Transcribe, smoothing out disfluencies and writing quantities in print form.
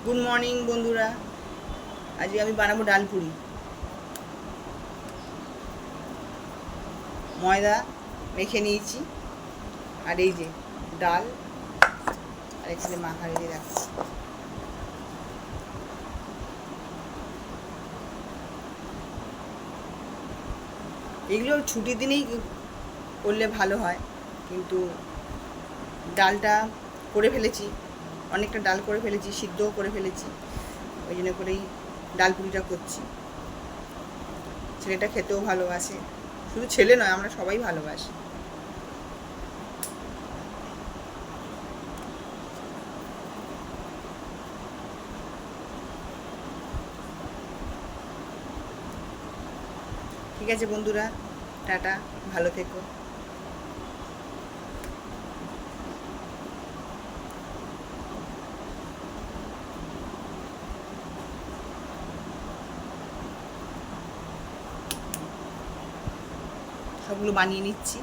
Good morning বন্ধুরা। আজকে আমি বানাবো ডাল পুরি। ময়দা মেখে নিয়েছি, আর এই যে ডাল, আর এখানে মাখা রেখে রাখছি। এগুলো ছুটির দিনেই করলে ভালো হয়, কিন্তু ডালটা করে ফেলেছি, অনেকটা ডাল করে ফেলেছি, সিদ্ধও করে ফেলেছি, ওই জন্য করেই ডাল পুরিটা করছি। ছেলেটা খেতেও ভালোবাসে, শুধু ছেলে নয়, আমরা সবাই ভালোবাসি। ঠিক আছে বন্ধুরা, টাটা, ভালো থেকো। সবগুলো বানিয়ে নিচ্ছি।